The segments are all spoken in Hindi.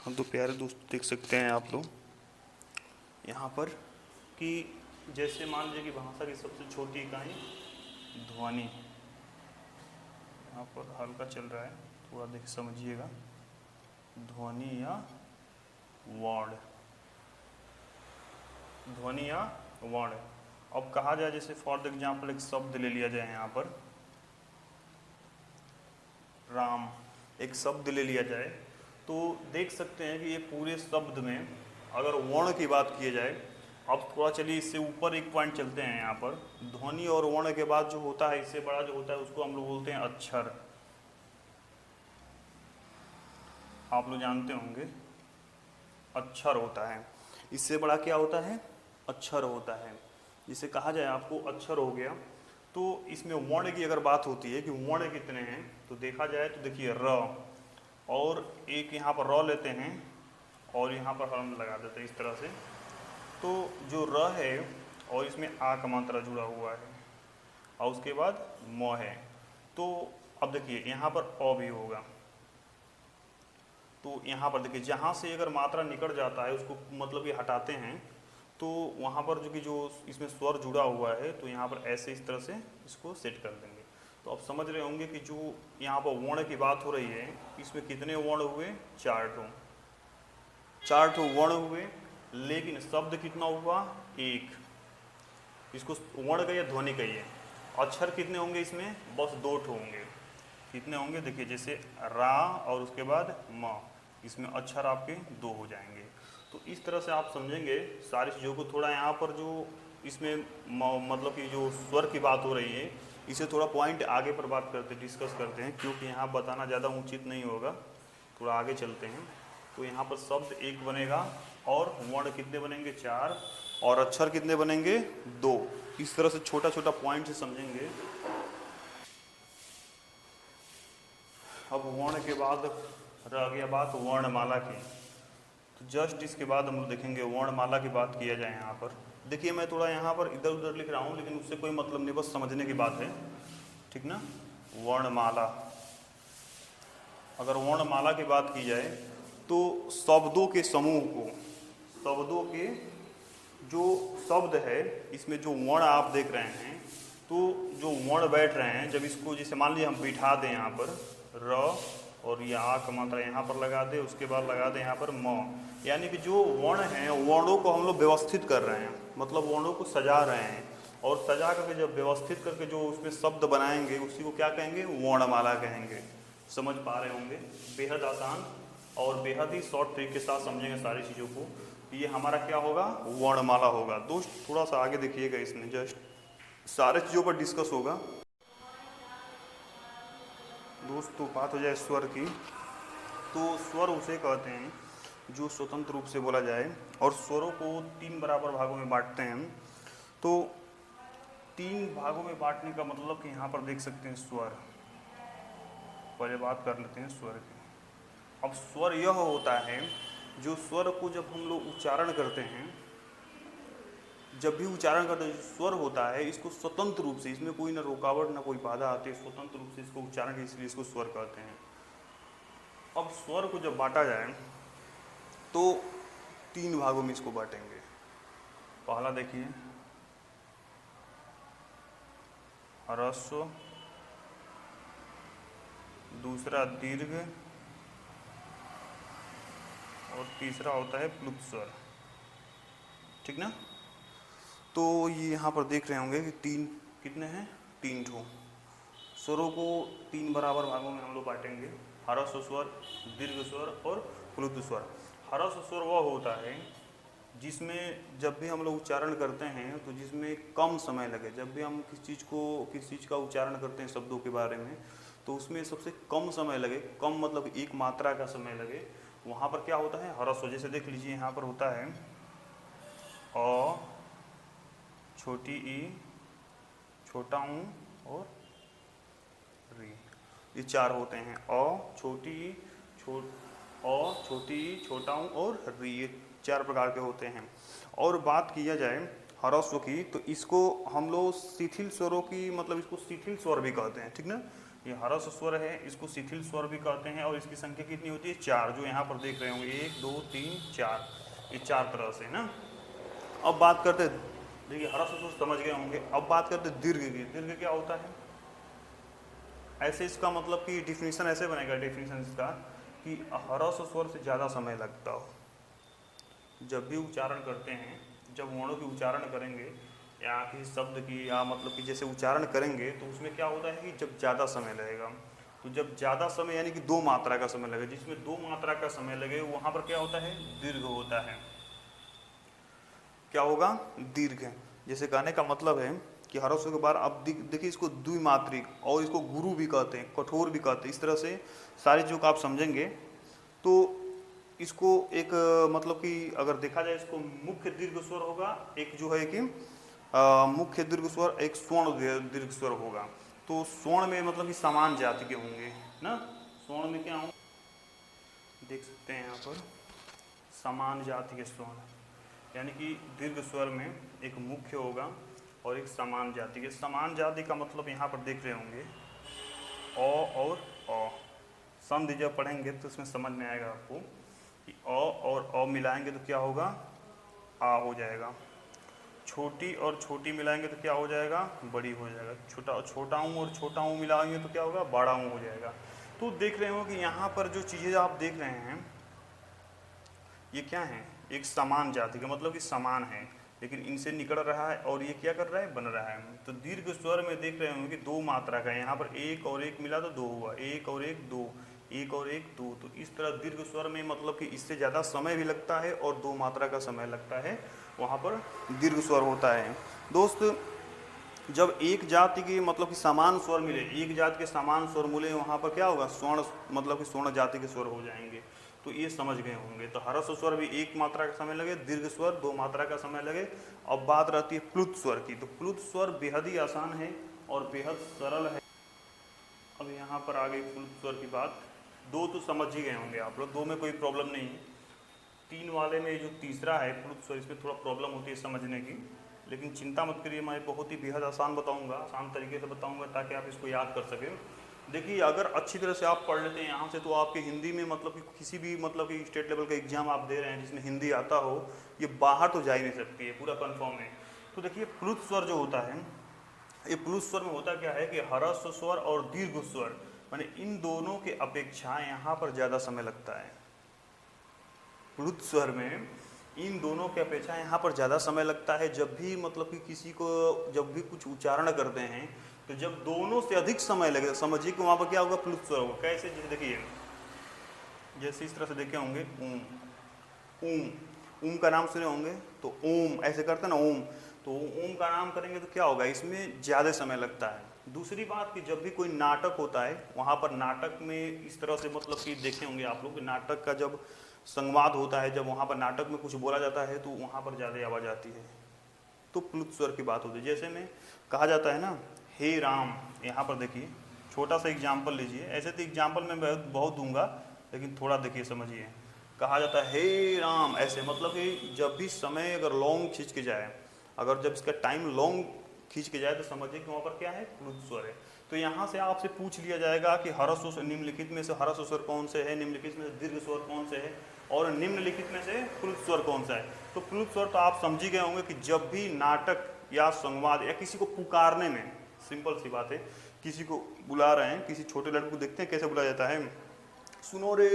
हाँ, तो प्यारे दोस्तों देख सकते हैं आप लोग यहाँ पर कि जैसे मान लीजिए कि भाषा की सबसे छोटी इकाई ध्वनि, यहाँ पर हल्का चल रहा है, थोड़ा देख समझिएगा। ध्वनि या वर्ण, ध्वनि या वर्ण। अब कहा जाए जैसे फॉर एग्जाम्पल एक शब्द ले लिया जाए, यहाँ पर राम एक शब्द ले लिया जाए, तो देख सकते हैं कि ये पूरे शब्द में अगर वर्ण की बात की जाए, अब थोड़ा चलिए इससे ऊपर एक पॉइंट चलते हैं। यहाँ पर ध्वनि और वर्ण के बाद जो होता है, इससे बड़ा जो होता है उसको हम लोग बोलते हैं अक्षर। आप लोग जानते होंगे अक्षर होता है, इससे बड़ा क्या होता है? अक्षर होता है। जिसे कहा जाए आपको अक्षर हो गया। तो इसमें वर्ण की अगर बात होती है कि वर्ण कितने हैं, तो देखा जाए तो देखिए र, और एक यहाँ पर र लेते हैं और यहाँ पर हम लगा देते हैं इस तरह से। तो जो र है और इसमें आ का मात्रा जुड़ा हुआ है और उसके बाद म है, तो अब देखिए यहाँ पर अ भी होगा। तो यहाँ पर देखिए जहाँ से अगर मात्रा निकल जाता है उसको मतलब ये हटाते हैं, तो वहाँ पर जो कि जो इसमें स्वर जुड़ा हुआ है, तो यहाँ पर ऐसे इस तरह से इसको सेट कर देंगे। तो आप समझ रहे होंगे कि जो यहाँ पर वर्ण की बात हो रही है, इसमें कितने वर्ण हुए? चार ठो वर्ण हुए, लेकिन शब्द कितना हुआ? एक। इसको वर्ण कहिए ध्वनि कहिए। अक्षर कितने होंगे इसमें? बस दो ठो होंगे। कितने होंगे? देखिए जैसे रा और उसके बाद म, इसमें अक्षर आपके दो हो जाएंगे। तो इस तरह से आप समझेंगे सारी चीज़ों को। थोड़ा यहाँ पर जो इसमें मतलब कि जो स्वर की बात हो रही है, इसे थोड़ा पॉइंट आगे पर बात करते डिस्कस करते हैं, क्योंकि यहाँ बताना ज़्यादा उचित नहीं होगा। थोड़ा आगे चलते हैं। तो यहाँ पर शब्द एक बनेगा और वर्ण कितने बनेंगे? चार, और अक्षर कितने बनेंगे? दो। इस तरह से छोटा छोटा पॉइंट से समझेंगे। अब वर्ण के बाद रह गया बात वर्णमाला की। तो जस्ट इसके बाद हम लोग देखेंगे वर्णमाला की बात किया जाए। यहाँ पर देखिए मैं थोड़ा यहाँ पर इधर उधर लिख रहा हूँ, लेकिन उससे कोई मतलब नहीं, बस समझने की बात है, ठीक ना। वर्णमाला, अगर वर्णमाला की बात की जाए तो शब्दों के समूह को, शब्दों के जो शब्द है इसमें जो वर्ण आप देख रहे हैं, तो जो वर्ण बैठ रहे हैं, जब इसको जैसे मान लीजिए हम बिठा दें यहाँ पर र और ये आ का मात्रा यहाँ पर लगा दे, उसके बाद लगा दें यहाँ पर म, यानी कि जो वर्ण हैं वर्णों को हम लोग व्यवस्थित कर रहे हैं, मतलब वर्णों को सजा रहे हैं, और सजा करके जब व्यवस्थित करके जो उसमें शब्द बनाएंगे उसी को क्या कहेंगे? वर्णमाला कहेंगे। समझ पा रहे होंगे, बेहद आसान और बेहद ही शॉर्ट ट्रिक के साथ समझेंगे सारी चीज़ों को। ये हमारा क्या होगा? वर्णमाला होगा। दोस्त थोड़ा सा आगे देखिएगा, इसमें जस्ट सारे चीज़ों पर डिस्कस होगा। दोस्तों बात हो जाए स्वर की, तो स्वर उसे कहते हैं जो स्वतंत्र रूप से बोला जाए, और स्वरों को तीन बराबर भागों में बांटते हैं। तो तीन भागों में बांटने का मतलब कि यहाँ पर देख सकते हैं स्वर। पहले बात कर लेते हैं स्वर की। अब स्वर यह होता है जो स्वर को जब हम लोग उच्चारण करते हैं, जब भी उच्चारण करते हैं, स्वर होता है इसको स्वतंत्र रूप से, इसमें कोई ना रुकावट ना कोई बाधा आती है, स्वतंत्र रूप से इसको उच्चारण, इसलिए इसको स्वर कहते हैं। अब स्वर को जब बांटा जाए तो तीन भागों में इसको बांटेंगे। पहला देखिए ह्रस्व, दूसरा दीर्घ, और तीसरा होता है प्लुत स्वर, ठीक ना। तो ये यहाँ पर देख रहे होंगे कि तीन कितने हैं? तीन ठो स्वरों को तीन बराबर भागों में हम लोग बांटेंगे। ह्रस्व स्वर, दीर्घ स्वर और प्लुत स्वर। ह्रस्व स्वर वह होता है जिसमें जब भी हम लोग उच्चारण करते हैं तो जिसमें कम समय लगे। जब भी हम किसी चीज़ का उच्चारण करते हैं शब्दों के बारे में, तो उसमें सबसे कम समय लगे, कम मतलब एक मात्रा का समय लगे, वहाँ पर क्या होता है? ह्रस्व। जैसे देख लीजिए यहाँ पर होता है अ, छोटी ई, छोटा ऊ और री, ये चार होते हैं। अ, छोटी ई, छोटी ई, छोटा ऊ और री, ये चार प्रकार के होते हैं। और बात किया जाए ह्रस्व की, तो इसको हम लोग शिथिल स्वरों की, मतलब इसको शिथिल स्वर भी कहते हैं, ठीक ना। ये ह्रस्व स्वर है, इसको शिथिल स्वर भी कहते हैं, और इसकी संख्या कितनी होती है? 4, जो यहाँ पर देख रहे होंगे 1 2 3 4, ये 4 तरह से ना। अब बात करते, देखिए ह्रस्व स्वर समझ गए होंगे, अब बात करते दीर्घ की। दीर्घ क्या होता है? ऐसे इसका मतलब कि डिफिनीशन ऐसे बनेगा, डिफिनीशन इसका कि ह्रस्व स्वर से ज़्यादा समय लगता हो। जब भी उच्चारण करते हैं, जब वर्णों की उच्चारण करेंगे या किसी शब्द की, या मतलब कि जैसे उच्चारण करेंगे, तो उसमें क्या होता है कि जब ज़्यादा समय लगेगा, तो जब ज़्यादा समय यानी कि 2 मात्रा का समय लगे, जिसमें 2 मात्रा का समय लगे वहाँ पर क्या होता है? दीर्घ होता है। क्या होगा? दीर्घ। जैसे कहने का मतलब है कि ह्रस्व के बाद अब देखिए इसको द्विमात्रिक, और इसको गुरु भी कहते हैं, कठोर भी कहते हैं। इस तरह से सारी चीज़ों को आप समझेंगे तो इसको एक मतलब कि अगर देखा जाए, इसको मुख्य दीर्घ स्वर होगा, एक जो है कि मुख्य दीर्घ स्वर, एक स्वर्ण दीर्घ स्वर होगा। तो स्वर्ण में मतलब कि समान जाति के होंगे ना। स्वर्ण में क्या होंगे, देख सकते हैं यहाँ पर, समान जाति के स्वर्ण, यानी कि दीर्घ स्वर में एक मुख्य होगा और एक समान जाति के। समान जाति का मतलब यहाँ पर देख रहे होंगे अ और अ। संधि जब पढ़ेंगे तो इसमें समझ में आएगा आपको कि अ और अ मिलाएंगे तो क्या होगा? आ हो जाएगा। छोटी और छोटी मिलाएंगे तो क्या हो जाएगा? बड़ी हो जाएगा। छोटा ऊ और छोटा ऊ मिलाएंगे तो क्या होगा? बड़ा ऊ हो जाएगा। तो देख रहे हो कि यहाँ पर जो चीज़ें आप देख रहे हैं ये क्या है? एक समान जाति का मतलब कि समान है, लेकिन इनसे निकल रहा है और ये क्या कर रहा है? बन रहा है। तो दीर्घ स्वर में देख रहे होंगे कि 2 मात्रा का है, यहाँ पर 1 और 1 मिला तो 2 हुआ, 1 और 1 2, 1 और 1 2। तो इस तरह दीर्घ स्वर में मतलब कि इससे ज़्यादा समय भी लगता है और 2 मात्रा का समय लगता है, वहाँ पर दीर्घ स्वर होता है। दोस्त, जब एक जाति के मतलब कि समान स्वर मिले, एक जाति के समान स्वर मिले, वहाँ पर क्या होगा? स्वर्ण, मतलब कि स्वर्ण जाति के स्वर हो जाएंगे। तो ये समझ गए होंगे। तो ह्रस्व स्वर भी 1 मात्रा का समय लगे, दीर्घ स्वर 2 मात्रा का समय लगे। अब बात रहती है प्लुत स्वर की। तो प्लुत स्वर बेहद ही आसान है और बेहद सरल है। अब यहाँ पर आ गई प्लुत स्वर की बात। 2 तो समझ ही गए होंगे आप लोग, 2 में कोई प्रॉब्लम नहीं है। 3 वाले में जो तीसरा है प्लुत स्वर, इसमें थोड़ा प्रॉब्लम होती है समझने की, लेकिन चिंता मत करिए, मैं बहुत ही बेहद आसान बताऊंगा, आसान तरीके से बताऊंगा ताकि आप इसको याद कर सकें। देखिए अगर अच्छी तरह से आप पढ़ लेते हैं यहाँ से, तो आपके हिंदी में मतलब कि किसी भी मतलब कि स्टेट लेवल का एग्जाम आप दे रहे हैं जिसमें हिंदी आता हो, ये बाहर तो जा ही नहीं सकती है, पूरा कन्फर्म है। तो देखिए प्लुत स्वर जो होता है, ये प्लुत स्वर में होता क्या है कि ह्रस्व स्वर और दीर्घ स्वर, माने इन दोनों के अपेक्षा यहाँ पर ज़्यादा समय लगता है। प्लुत स्वर में इन दोनों के अपेक्षा यहाँ पर ज़्यादा समय लगता है। जब भी मतलब कि किसी को जब भी कुछ उच्चारण करते हैं, तो जब दोनों से अधिक समय लगे, समझिए कि वहाँ पर क्या होगा? प्लुत स्वर होगा। कैसे? जैसे देखिए, जैसे इस तरह से देखे होंगे ओम, ओम, ओम का नाम सुने होंगे, तो ओम ऐसे करते हैं ना, ओम। तो ओम का नाम करेंगे तो क्या होगा? इसमें ज़्यादा समय लगता है। दूसरी बात कि जब भी कोई नाटक होता है, वहाँ पर नाटक में इस तरह से मतलब कि देखे होंगे आप लोग, नाटक का जब संवाद होता है, जब वहाँ पर नाटक में कुछ बोला जाता है तो वहाँ पर ज़्यादा आवाज़ आती है, तो प्लुत स्वर की बात होती है। जैसे में कहा जाता है ना, हे राम, यहाँ पर देखिए छोटा सा एग्जाम्पल लीजिए। ऐसे तो एग्जाम्पल मैं बहुत दूंगा, लेकिन थोड़ा देखिए समझिए। कहा जाता है हे राम, ऐसे मतलब कि जब भी समय अगर लॉन्ग खींच के जाए, अगर जब इसका टाइम लॉन्ग खींच के जाए, तो समझिए कि वहाँ पर क्या है? प्लुत स्वर है। तो यहाँ से आपसे पूछ लिया जाएगा कि ह्रस्व स्वर, निम्नलिखित में से ह्रस्व स्वर कौन से है, निम्नलिखित में से दीर्घ स्वर कौन से है, और निम्नलिखित में से प्लुत स्वर कौन सा है। तो प्लुत स्वर तो आप समझ ही गए होंगे कि जब भी नाटक या संवाद या किसी को पुकारने में, सिंपल सी बात है, किसी को बुला रहे हैं, किसी छोटे लड़के को देखते हैं कैसे बुलाया जाता है, सुनो रे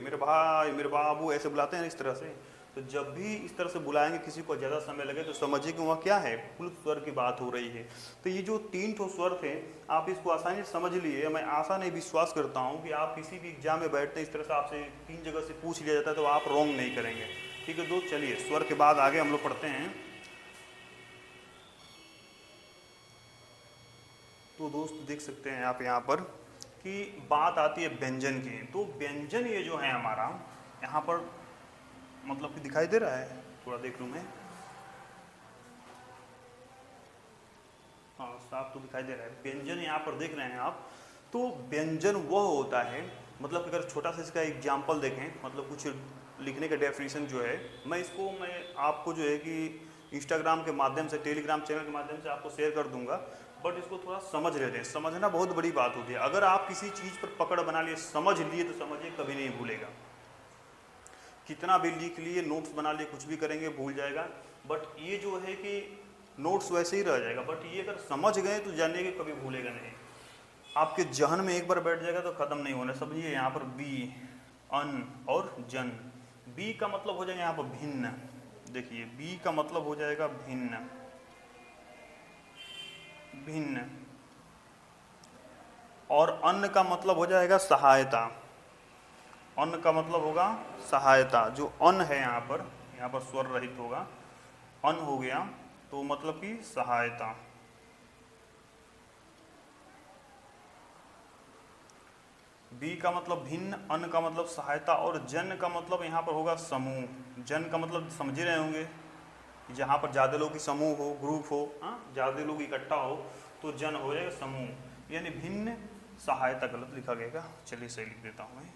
मेरे भाई, मेरे बाबू, ऐसे बुलाते हैं इस तरह से। तो जब भी इस तरह से बुलाएंगे किसी को ज़्यादा समय लगे, तो समझिए कि वहाँ क्या है? प्लुत स्वर की बात हो रही है। तो ये जो 3 ठो स्वर थे, आप इसको आसानी से समझ लिए। मैं आशा नहीं विश्वास करता हूँ कि आप किसी भी एग्जाम में बैठते इस तरह से आपसे 3 जगह से पूछ लिया जाता है तो आप रॉन्ग नहीं करेंगे। ठीक है दोस्त, चलिए स्वर के बाद आगे हम लोग पढ़ते हैं। तो दोस्त देख सकते हैं आप यहाँ पर कि बात आती है व्यंजन की। तो व्यंजन ये जो है हमारा यहाँ पर मतलब कि दिखाई दे रहा है, थोड़ा देख लूँ मैं, हाँ साफ तो दिखाई दे रहा है। व्यंजन यहाँ पर देख रहे हैं आप। तो व्यंजन वह होता है, मतलब कि अगर छोटा सा इसका एग्जाम्पल देखें, मतलब कुछ लिखने का डेफिनेशन जो है, मैं आपको जो है कि इंस्टाग्राम के माध्यम से, टेलीग्राम चैनल के माध्यम से आपको शेयर कर दूंगा। बट इसको थोड़ा समझ लेते हैं। समझना बहुत बड़ी बात होती है। अगर आप किसी चीज़ पर पकड़ बना लिए, समझ लिए, तो समझिए कभी नहीं भूलेगा। कितना भी लिख लिए, नोट्स बना लिए, कुछ भी करेंगे भूल जाएगा। बट ये जो है कि नोट्स वैसे ही रह जाएगा, बट ये अगर समझ गए तो जानिए कि कभी भूलेगा नहीं। आपके जहन में एक बार बैठ जाएगा तो ख़त्म नहीं होना। समझिए यहाँ पर बी, अन और जन। बी का मतलब हो जाएगा यहाँ पर भिन्न। देखिए बी का मतलब हो जाएगा भिन्न, भिन्न। और अन्न का मतलब हो जाएगा सहायता। अन्न का मतलब होगा सहायता। जो अन्न है यहाँ पर स्वर रहित होगा, अन्न हो गया, तो मतलब कि सहायता। बी का मतलब भिन्न, अन्न का मतलब सहायता, और जन का मतलब यहाँ पर होगा समूह। जन का मतलब समझ रहे होंगे, जहाँ पर ज़्यादा लोग की समूह हो, ग्रुप हो, हाँ, ज़्यादा लोग इकट्ठा हो, तो जन हो जाएगा समूह। यानी भिन्न सहायता। गलत लिखा गया, चलिए सही लिख देता हूँ मैं,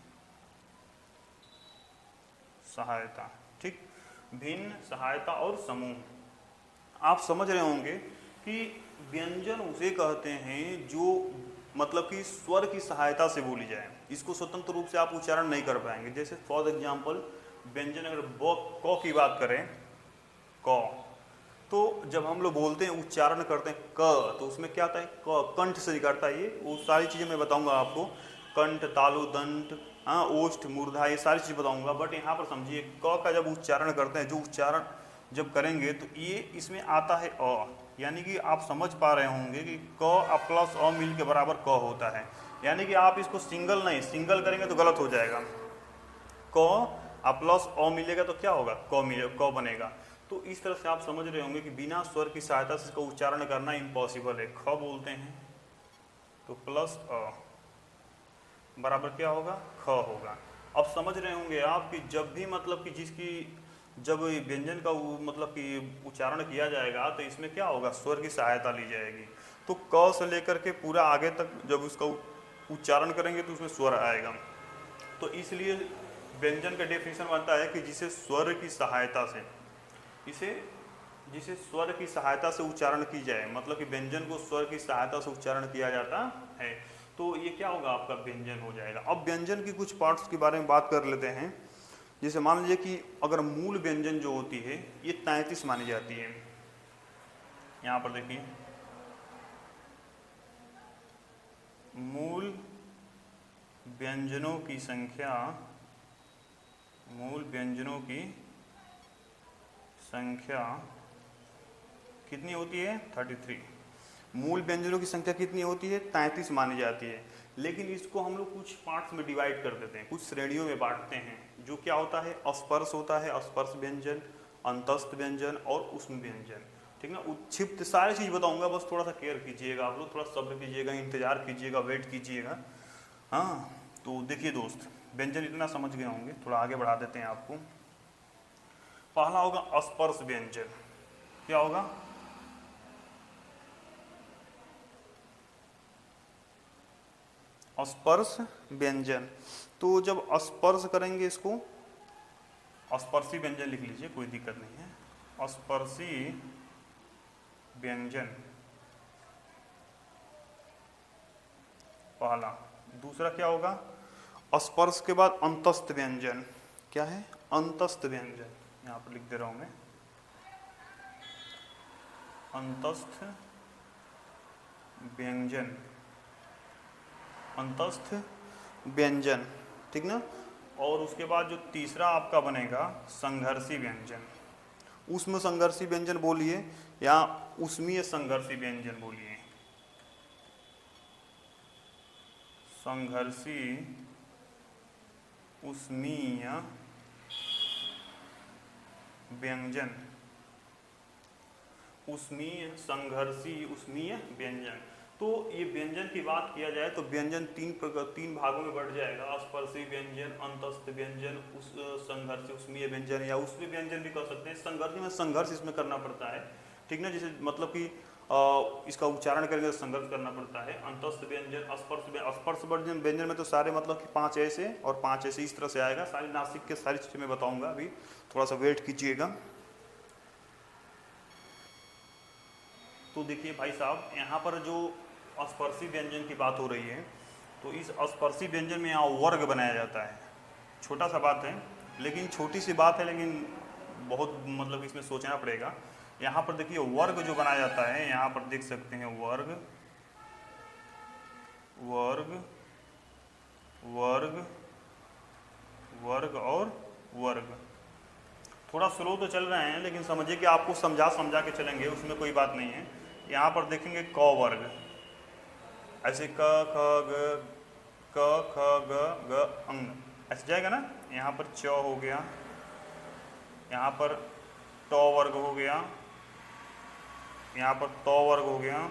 सहायता। ठीक, भिन्न, सहायता और समूह। आप समझ रहे होंगे कि व्यंजन उसे कहते हैं जो मतलब कि स्वर की सहायता से बोली जाए। इसको स्वतंत्र रूप से आप उच्चारण नहीं कर पाएंगे। जैसे फॉर एग्जाम्पल व्यंजन, अगर क की बात करें, क, तो जब हम लोग बोलते हैं, उच्चारण करते हैं क, तो उसमें क्या आता है, क कंठ से निकलता है। ये वो सारी चीज़ें मैं बताऊंगा आपको, कंठ, तालु, दंत, हाँ, ओष्ठ, मूर्धा, ये सारी चीज़ बताऊंगा। बट यहाँ पर समझिए क का जब उच्चारण करते हैं, जो उच्चारण जब करेंगे तो ये इसमें आता है अ। यानी कि आप समझ पा रहे होंगे कि क प्लस अ मिल के बराबर क होता है। यानी कि आप इसको सिंगल नहीं, सिंगल करेंगे तो गलत हो जाएगा। क प्लस अ मिलेगा तो क्या होगा, क मिलेगा, क बनेगा। तो इस तरह से आप समझ रहे होंगे कि बिना स्वर की सहायता से इसका उच्चारण करना इम्पॉसिबल है। ख बोलते हैं तो प्लस अ बराबर क्या होगा, ख होगा। अब समझ रहे होंगे आप कि जब भी मतलब कि जब व्यंजन का मतलब कि उच्चारण किया जाएगा तो इसमें क्या होगा, स्वर की सहायता ली जाएगी। तो क से लेकर के पूरा आगे तक जब उसका उच्चारण करेंगे तो उसमें स्वर आएगा। तो इसलिए व्यंजन का डेफिनेशन बनता है कि जिसे स्वर की सहायता से, जिसे स्वर की सहायता से उच्चारण की जाए, मतलब कि व्यंजन को स्वर की सहायता से उच्चारण किया जाता है, तो ये क्या होगा, आपका व्यंजन हो जाएगा। अब व्यंजन की कुछ पार्ट्स के बारे में बात कर लेते हैं। जैसे मान लीजिए कि अगर मूल व्यंजन जो होती है ये 33 मानी जाती है। यहाँ पर देखिए, मूल व्यंजनों की संख्या, मूल व्यंजनों की संख्या कितनी होती है, 33। मूल व्यंजनों की संख्या कितनी होती है, 33 मानी जाती है। लेकिन इसको हम लोग कुछ पार्ट्स में डिवाइड कर देते हैं, कुछ श्रेणियों में बांटते हैं। जो क्या होता है, अस्पर्श होता है, अस्पर्श व्यंजन, अंतस्थ व्यंजन और उष्म व्यंजन। ठीक ना, उच्छिप्त, सारी चीज़ बताऊंगा, बस थोड़ा सा केयर कीजिएगा, आप लोग थोड़ा सब्र कीजिएगा, इंतजार कीजिएगा, वेट कीजिएगा। हाँ, तो देखिए दोस्त, व्यंजन इतना समझ गए होंगे, थोड़ा आगे बढ़ा देते हैं आपको। पहला होगा अस्पर्श व्यंजन। क्या होगा, स्पर्श व्यंजन। तो जब स्पर्श करेंगे इसको, स्पर्शी व्यंजन लिख लीजिए, कोई दिक्कत नहीं है, स्पर्शी व्यंजन पहला। दूसरा क्या होगा, स्पर्श के बाद अंतस्थ व्यंजन। क्या है, अंतस्थ व्यंजन, यहाँ पर लिख दे रहा हूं मैं, अंतस्थ व्यंजन, अंतस्थ व्यंजन। ठीक ना। और उसके बाद जो तीसरा आपका बनेगा, संघर्षी व्यंजन। उष्म संघर्षी व्यंजन बोलिए या उष्मीय संघर्षी व्यंजन बोलिए। संघर्षी, उष्मीय व्यंजन, उष्मीय, संघर्षी, उष्मीय व्यंजन। तो ये व्यंजन की बात किया जाए तो व्यंजन तीन भागों में बढ़ जाएगा, स्पर्शी व्यंजन, अंतस्थ व्यंजन, उस संघर्ष, उष्मीय व्यंजन या उष्मीय व्यंजन भी कह सकते हैं। संघर्ष में संघर्ष इसमें करना पड़ता है। ठीक ना, जैसे मतलब कि इसका उच्चारण करेंगे तो संघर्ष करना पड़ता है। अंतस्थ व्यंजन, स्पर्श व्यंजन में तो सारे मतलब कि 5 ऐसे और 5 ऐसे इस तरह से आएगा। सारी नासिक के सारी चीज़ें मैं बताऊंगा, अभी थोड़ा सा वेट कीजिएगा। तो देखिए भाई साहब, यहाँ पर जो स्पर्शी व्यंजन की बात हो रही है, तो इस स्पर्शी व्यंजन में यहाँ वर्ग बनाया जाता है। छोटा सा बात है, लेकिन छोटी सी बात है, लेकिन बहुत मतलब इसमें सोचना पड़ेगा। यहाँ पर देखिए वर्ग जो बनाया जाता है, यहाँ पर देख सकते हैं वर्ग वर्ग वर्ग वर्ग और वर्ग। थोड़ा स्लो तो चल रहे हैं, लेकिन समझिए कि आपको समझा समझा के चलेंगे, उसमें कोई बात नहीं है। यहाँ पर देखेंगे क वर्ग, ऐसे क ख ग अंग, ऐसे जाएगा ना। यहाँ पर च हो गया, यहाँ पर ट वर्ग हो गया, यहाँ पर त वर्ग हो गया,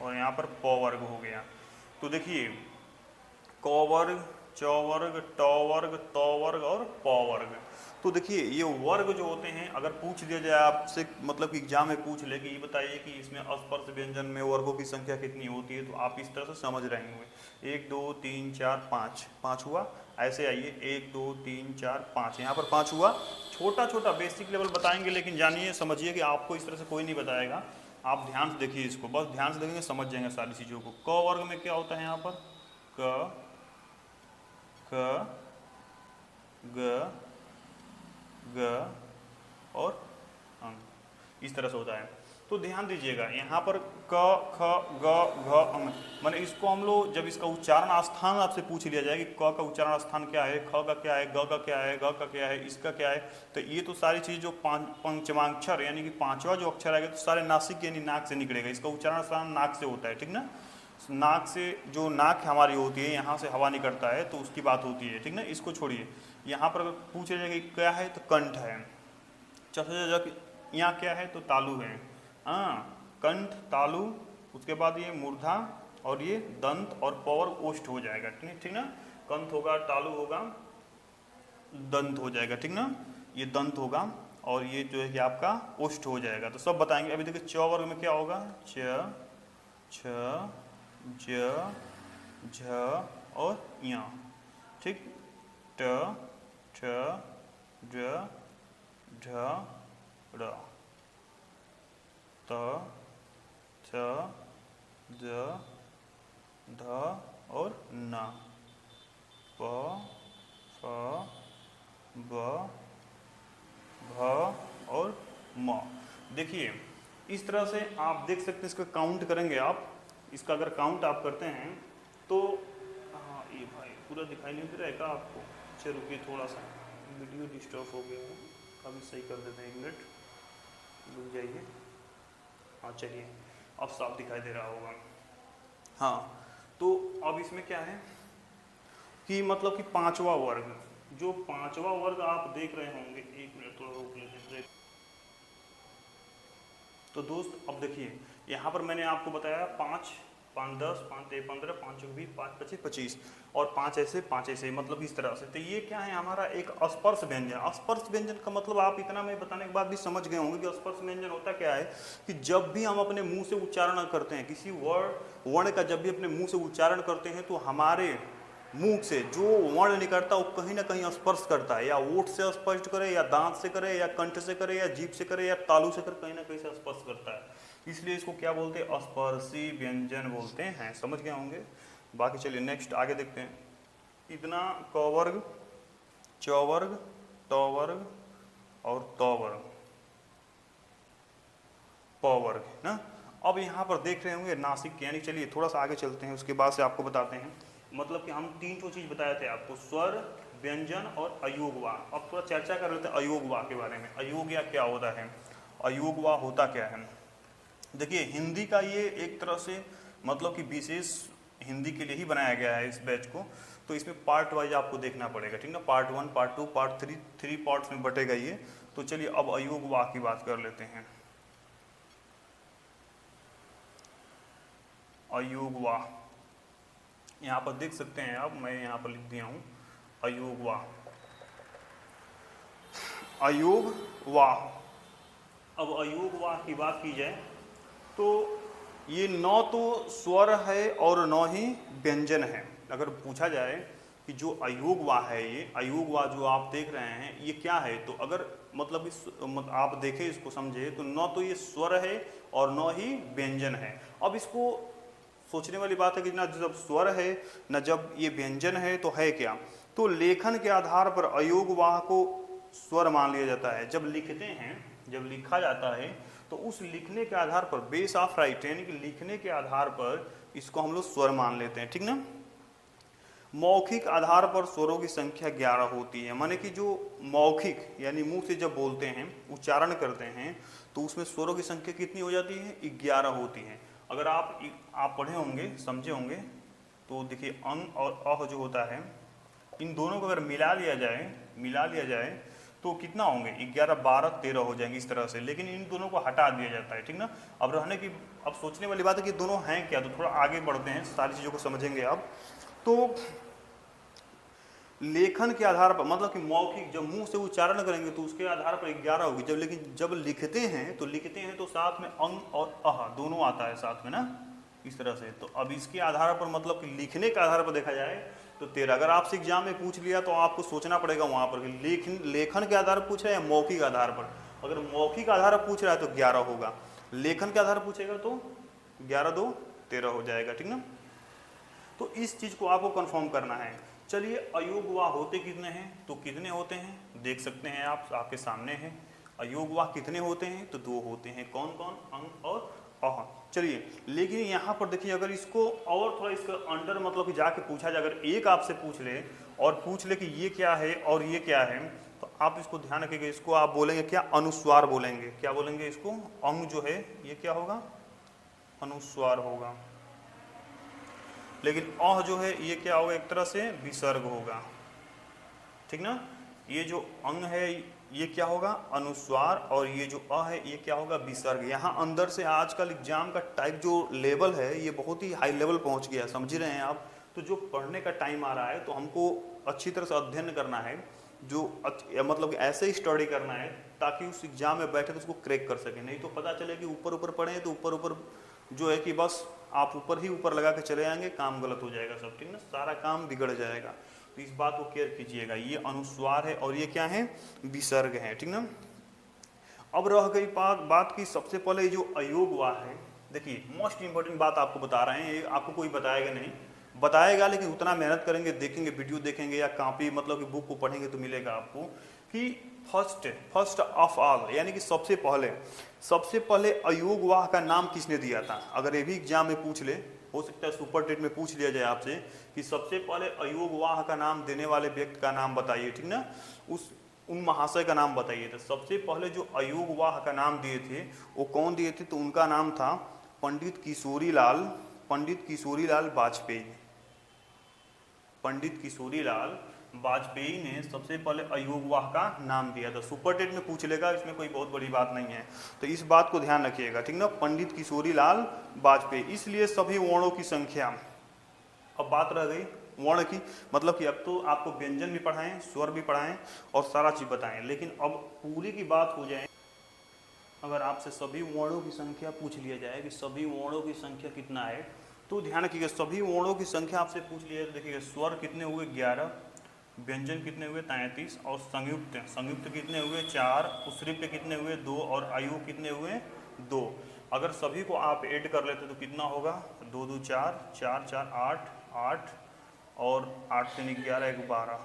और यहाँ पर प वर्ग हो गया। तो देखिए क वर्ग, च वर्ग, ट वर्ग, त वर्ग और प वर्ग। तो देखिए ये वर्ग जो होते हैं, अगर पूछ दिया जाए आपसे, मतलब कि एग्जाम में पूछ ले कि ये बताइए कि इसमें स्पर्श व्यंजन में वर्गों की संख्या कितनी होती है, तो आप इस तरह से समझ रहे होंगे। 1 2 3 4 5, 5 हुआ। ऐसे आइए 1 2 3 4 5, यहाँ पर 5 हुआ। छोटा छोटा बेसिक लेवल बताएंगे, लेकिन जानिए समझिए कि आपको इस तरह से कोई नहीं बताएगा। आप ध्यान से देखिए इसको, बस ध्यान से देखेंगे समझ जाएंगे सारी चीज़ों को। क वर्ग में क्या होता है, यहाँ पर क ख ग ग और अंग, इस तरह से होता है। तो ध्यान दीजिएगा, यहाँ पर क ख ग घ अंग, माने इसको हम लोग जब इसका उच्चारण स्थान आपसे पूछ लिया जाए कि क का उच्चारण स्थान क्या है, ख का क्या है, ग का क्या है, घ का क्या है, इसका क्या है, तो ये तो सारी चीज़ जो पंचमाक्षर यानी कि पांचवा जो अक्षर आएगा, तो सारे नासिक यानी नाक से निकलेगा। इसका उच्चारण स्थान नाक से होता है, ठीक ना। नाक से, जो नाक हमारी होती है, यहाँ से हवा निकलता है, तो उसकी बात होती है, ठीक ना। इसको छोड़िए, यहाँ पर अगर पूछ लिया जाए कि क्या है, तो कंठ है। यहाँ क्या है, तो तालु है। हाँ, कंठ तालु, उसके बाद ये मूर्धा और ये दंत और पवर ओष्ठ हो जाएगा, ठीक ना। कंठ होगा, तालु होगा, दंत हो जाएगा, ठीक ना। ये दंत होगा और ये जो है कि आपका ओष्ठ हो जाएगा। तो सब बताएंगे। अभी देखिए च वर्ग में क्या होगा, च छ ज झ और य, ठीक। ट ठ ड ढ ड़, त थ द ध और न, प फ ब भ और म। देखिए इस तरह से आप देख सकते हैं। इसका काउंट करेंगे आप, इसका अगर काउंट आप करते हैं तो, हाँ ये भाई पूरा दिखाई नहीं दे रहा है क्या आपको। अच्छा रुकिए, थोड़ा सा वीडियो डिस्टर्ब हो गया है, अभी सही कर देते हैं, 1 मिनट रुक जाइए। हाँ चलिए, अब साफ दिखाई दे रहा होगा। हाँ, तो अब इसमें क्या है कि मतलब कि पांचवा वर्ग, जो पांचवा वर्ग आप देख रहे होंगे, 1 मिनट थोड़ा रोक लेते हैं। तो दोस्त अब देखिए, यहाँ पर मैंने आपको बताया 5 5 10 5 15 5 20 5 25 25 और 5 ऐसे 5 ऐसे, मतलब इस तरह से। तो ये क्या है, हमारा एक स्पर्श व्यंजन। स्पर्श व्यंजन का मतलब आप इतना मैं बताने के बाद भी समझ गए होंगे कि स्पर्श व्यंजन होता क्या है। कि जब भी हम अपने मुंह से उच्चारण करते हैं, किसी वर्ण का जब भी अपने मुंह से उच्चारण करते हैं, तो हमारे मुंह से जो वर्ण निकलता है वो कहीं ना कहीं स्पर्श करता है। या ओठ से स्पर्श करे, या दांत से करे, या कंठ से करे, या जीभ से करे, या तालु से करे, कहीं ना कहीं से स्पर्श करता है। इसलिए इसको क्या बोलते हैं, स्पर्शी व्यंजन बोलते हैं। समझ गए होंगे। बाकी चलिए नेक्स्ट आगे देखते हैं। इतना क वर्ग, च वर्ग, ट वर्ग और त वर्ग, प वर्ग ना। अब यहाँ पर देख रहे होंगे नासिक, यानी चलिए थोड़ा सा आगे चलते हैं, उसके बाद से आपको बताते हैं। मतलब कि हम 3 चीज़ बताए थे आपको, स्वर, व्यंजन और अयोगवा। अब थोड़ा चर्चा कर लेते हैं अयोगवा के बारे में। अयोग्य क्या होता है, अयोगवा होता क्या है। देखिए हिंदी का ये एक तरह से मतलब कि विशेष हिंदी के लिए ही बनाया गया है इस बैच को। तो इसमें पार्ट वाइज आपको देखना पड़ेगा, ठीक ना। पार्ट 1, पार्ट 2, पार्ट 3 पार्ट्स में बटेगा ये। तो चलिए अब अयोगवा की बात कर लेते हैं। अयोगवा यहाँ पर देख सकते हैं आप, मैं यहाँ पर लिख दिया हूँ अयोगवा। अयोगवा, अब अयोगवा की बात की जाए तो ये 9 तो स्वर है और 9 ही व्यंजन है। अगर पूछा जाए कि जो अयोगवा है, ये अयोगवा जो आप देख रहे हैं ये क्या है। तो अगर मतलब आप देखें इसको समझे तो न तो ये स्वर है और न ही व्यंजन है। अब इसको सोचने वाली बात है कि ना जब स्वर है न जब ये व्यंजन है तो है क्या। तो लेखन के आधार पर अयोगवाह को स्वर मान लिया जाता है। जब लिखते हैं, जब लिखा जाता है तो उस लिखने के आधार पर, बेस ऑफ राइट यानी कि लिखने के आधार पर इसको हम लोग स्वर मान लेते हैं, ठीक ना। मौखिक आधार पर स्वरों की संख्या 11 होती है। माने कि जो मौखिक यानी मुंह से जब बोलते हैं, उच्चारण करते हैं, तो उसमें स्वरों की संख्या कितनी हो जाती है, 11 होती है। अगर आप पढ़े होंगे, समझे होंगे, तो देखिए अंग और अह जो होता है, इन दोनों को अगर मिला लिया जाए तो कितना होंगे, 11, 12, 13 हो जाएंगे इस तरह से। लेकिन इन दोनों को हटा दिया जाता है, ठीक ना। अब रहने की, अब सोचने वाली बात है कि दोनों हैं क्या। तो थोड़ा आगे बढ़ते हैं, सारी चीज़ों को समझेंगे आप। तो लेखन के आधार पर मतलब कि मौखिक जब मुंह से उच्चारण करेंगे तो उसके आधार पर 11 होगी। जब लेकिन जब लिखते हैं तो साथ में अंग और अह दोनों आता है साथ में ना, इस तरह से। तो अब इसके आधार पर मतलब कि लिखने के आधार पर देखा जाए तो 13। अगर आपसे एग्जाम में पूछ लिया तो आपको सोचना पड़ेगा वहां पर कि लेखन के आधार पर पूछ रहा है या मौखिक आधार पर। अगर मौखिक आधार पर पूछ रहा है तो 11 होगा, लेखन के आधार पर पूछेगा तो 11 2 13 हो जाएगा, ठीक ना। तो इस चीज को आपको कंफर्म करना है। चलिए अयोगवाह होते कितने हैं, तो कितने होते हैं देख सकते हैं आप, आपके सामने है। अयोगवाह कितने होते हैं, तो 2 होते हैं। कौन कौन, अंग और अह। चलिए, लेकिन यहाँ पर देखिए अगर इसको और थोड़ा इसका अंडर मतलब कि जाके पूछा जाए, अगर एक आपसे पूछ ले और पूछ ले कि ये क्या है और ये क्या है, तो आप इसको ध्यान रखिएगा। इसको आप बोलेंगे क्या, अनुस्वार बोलेंगे। क्या बोलेंगे इसको, अंग जो है ये क्या होगा, अनुस्वार होगा। लेकिन अह जो है ये क्या होगा, एक तरह से विसर्ग होगा, ठीक ना। ये जो अंग है ये क्या होगा, अनुस्वार, और ये जो अ है ये क्या होगा, विसर्ग। यहाँ अंदर से आजकल एग्जाम का टाइप जो लेवल है ये बहुत ही हाई लेवल पहुँच गया, समझ रहे हैं आप। तो जो पढ़ने का टाइम आ रहा है तो हमको अच्छी तरह से अध्ययन करना है, जो मतलब ऐसे ही स्टडी करना है ताकि उस एग्जाम में बैठे तो उसको क्रैक कर सके। नहीं तो पता चले कि ऊपर ऊपर पढ़े तो ऊपर ऊपर जो है कि बस आप ऊपर ही ऊपर लगा के चले जाएंगे, काम गलत हो जाएगा सब, ठीक ना, सारा काम बिगड़ जाएगा। तो इस बात को केयर कीजिएगा। ये अनुस्वार है और ये क्या है, विसर्ग है, ठीक ना। अब रह गई बात की सबसे पहले जो अयोगवाह है। देखिए मोस्ट इंपॉर्टेंट बात आपको बता रहे हैं, ये आपको कोई बताएगा नहीं, बताएगा लेकिन उतना मेहनत करेंगे, देखेंगे, वीडियो देखेंगे या कॉपी मतलब कि बुक को पढ़ेंगे तो मिलेगा आपको कि फर्स्ट ऑफ ऑल यानी कि सबसे पहले अयोगवाह का नाम किसने दिया था। अगर ये भी एग्जाम में पूछ ले, हो सकता है सुपर टेट में पूछ लिया जाए आपसे कि सबसे पहले अयोगवाह का नाम देने वाले व्यक्ति का नाम बताइए, ठीक ना, उन महाशय का नाम बताइए। तो सबसे पहले जो अयोगवाह का नाम दिए थे वो कौन दिए थे, तो उनका नाम था पंडित किशोरीलाल वाजपेयी। पंडित किशोरीलाल वाजपेयी ने सबसे पहले अयोगवाह का नाम दिया था। सुपर टेट में पूछ लेगा, इसमें कोई बहुत बड़ी बात नहीं है, तो इस बात को ध्यान रखिएगा, ठीक ना, पंडित किशोरीलाल वाजपेयी। इसलिए सभी वर्णों की संख्या, अब बात रह गई वर्ण की, मतलब कि अब तो आपको व्यंजन भी पढ़ाएं, स्वर भी पढ़ाएं और सारा चीज बताएं, लेकिन अब पूरी की बात हो जाए, अगर आपसे सभी वर्णों की संख्या पूछ लिया जाए कि सभी वर्णों की संख्या कितना है, तो ध्यान रखिएगा सभी वर्णों की संख्या आपसे पूछ लिया तो देखिएगा स्वर कितने हुए 11, व्यंजन कितने हुए 33 और संयुक्त कितने हुए 4, उत्सृप्त कितने हुए 2 और आयु कितने हुए 2। अगर सभी को आप ऐड कर लेते तो कितना होगा, 2 2 4, 4 4 8, 8 और 8 3 11, 1 12,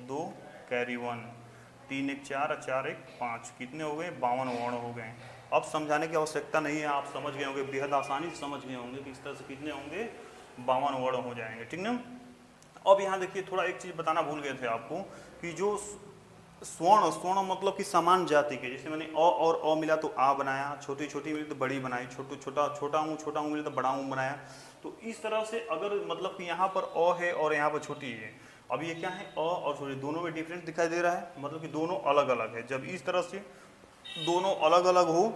2 कैरी 1, 3 1 4, 4 1 5, कितने हो गए, 52 वर्ण हो गए। अब समझाने की आवश्यकता नहीं है, आप समझ गए होंगे, बेहद आसानी से समझ गए होंगे कि इस तरह से कितने होंगे, 52 वर्ण हो जाएंगे, ठीक ना। अब यहाँ देखिए थोड़ा एक चीज़ बताना भूल गए थे आपको कि जो स्वर्ण मतलब कि समान जाति के, जैसे मैंने अ और अ मिला तो आ बनाया, छोटी छोटी मिली तो बड़ी बनाई, छोटा ऊँ मिला तो बड़ा ऊँ बनाया। तो इस तरह से अगर मतलब कि यहाँ पर अ है और यहाँ पर छोटी है, अब ये क्या है, अ और छोटी दोनों में डिफरेंस दिखाई दे रहा है, मतलब कि दोनों अलग अलग है। जब इस तरह से दोनों अलग अलग हो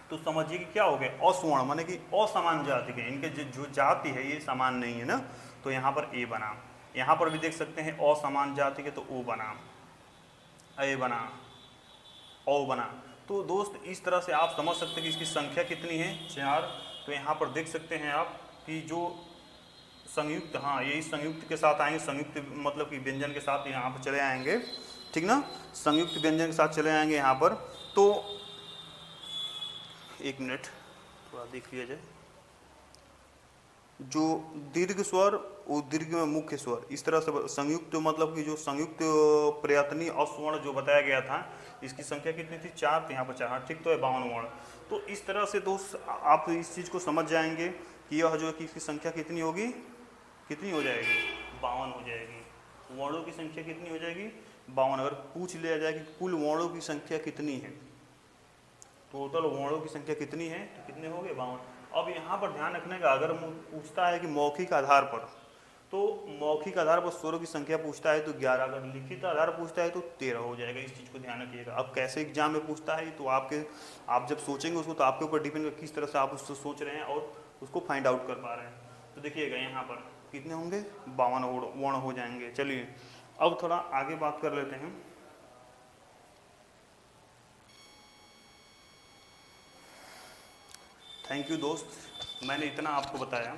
तो समझिए कि क्या हो गया, अस्वर्ण, माने कि असमान जाति के, इनके जो जाति है ये समान नहीं है ना, तो यहाँ पर ए बना। यहाँ पर भी देख सकते हैं असमान जाति के, तो ओ बना, ए बना, ओ बना। तो दोस्त इस तरह से आप समझ सकते हैं कि इसकी संख्या कितनी है, 4। तो यहाँ पर देख सकते हैं आप कि जो संयुक्त, हाँ यही संयुक्त के साथ आएंगे, संयुक्त मतलब कि व्यंजन के साथ यहाँ पर चले आएंगे, ठीक ना, संयुक्त व्यंजन के साथ चले आएंगे यहाँ पर। तो एक मिनट थोड़ा देख लिया जाए, जो दीर्घ स्वर वो दीर्घ में मुख्य स्वर, इस तरह से संयुक्त मतलब कि जो संयुक्त प्रयत्नी अस्वर्ण जो बताया गया था, इसकी संख्या कितनी थी, 4, तो यहाँ पर 4, हाँ ठीक तो है 52 वर्ण। तो इस तरह से दोस्त आप इस चीज़ को समझ जाएंगे कि यह जो है कि इसकी संख्या कितनी होगी, कितनी हो जाएगी, 52 हो जाएगी। वर्णों की संख्या कितनी हो जाएगी, 52। अगर पूछ लिया जाए कि कुल वर्णों की संख्या कितनी है, टोटल वर्णों की संख्या कितनी है, तो कितने हो गए, 52। अब यहाँ पर ध्यान रखने का, अगर पूछता है कि मौखिक आधार पर, तो मौखिक आधार पर स्वरों की संख्या पूछता है तो 11, अगर लिखित आधार पर पूछता है तो 13 हो जाएगा। इस चीज़ को ध्यान रखिएगा। अब कैसे एग्जाम में पूछता है तो आप जब सोचेंगे उसको तो आपके ऊपर डिपेंड कर किस तरह से आप उसको सोच रहे हैं और उसको फाइंड आउट कर पा रहे हैं। तो देखिएगा यहाँ पर कितने होंगे, 52 वर्ण हो जाएंगे। चलिए अब थोड़ा आगे बात कर लेते हैं। थैंक यू दोस्त, मैंने इतना आपको बताया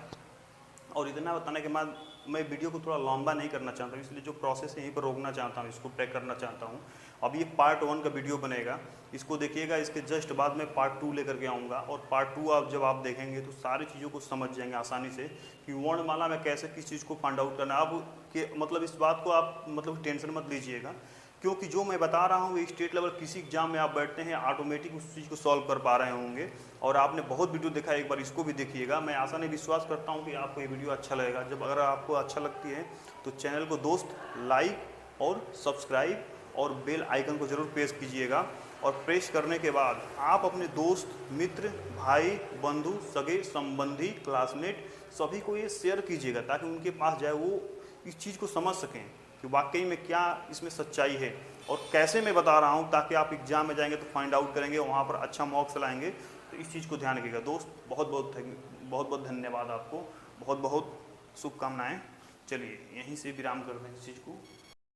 और इतना बताने के बाद मैं वीडियो को थोड़ा लंबा नहीं करना चाहता हूँ, इसलिए जो प्रोसेस है यहीं पर रोकना चाहता हूँ, इसको ट्रैक करना चाहता हूँ। अब ये पार्ट 1 का वीडियो बनेगा, इसको देखिएगा, इसके जस्ट बाद में पार्ट 2 लेकर के आऊँगा। और पार्ट 2 आप जब आप देखेंगे तो सारी चीज़ों को समझ जाएंगे आसानी से कि वर्णमाला में कैसे किस चीज़ को फाइंड आउट करना। अब के मतलब इस बात को आप मतलब टेंशन मत लीजिएगा, क्योंकि जो मैं बता रहा हूँ स्टेट लेवल किसी एग्जाम में आप बैठते हैं ऑटोमेटिक उस चीज़ को सॉल्व कर पा रहे होंगे। और आपने बहुत वीडियो देखा है, एक बार इसको भी देखिएगा। मैं आशा नहीं विश्वास करता हूँ कि आपको ये वीडियो अच्छा लगेगा। जब अगर आपको अच्छा लगती है तो चैनल को दोस्त लाइक और सब्सक्राइब और बेल आइकन को ज़रूर प्रेस कीजिएगा। और प्रेस करने के बाद आप अपने दोस्त, मित्र, भाई, बंधु, सगे संबंधी, क्लासमेट सभी को ये शेयर कीजिएगा, ताकि उनके पास जाए वो इस चीज़ को समझ सकें कि वाकई में क्या इसमें सच्चाई है और कैसे मैं बता रहा हूँ, ताकि आप एग्जाम में जाएंगे तो फाइंड आउट करेंगे, वहाँ पर अच्छा मार्क्स लाएंगे। तो इस चीज़ को ध्यान रखिएगा दोस्त। बहुत बहुत धन्यवाद आपको, बहुत बहुत शुभकामनाएं। चलिए यहीं से विराम कर दें इस चीज़ को।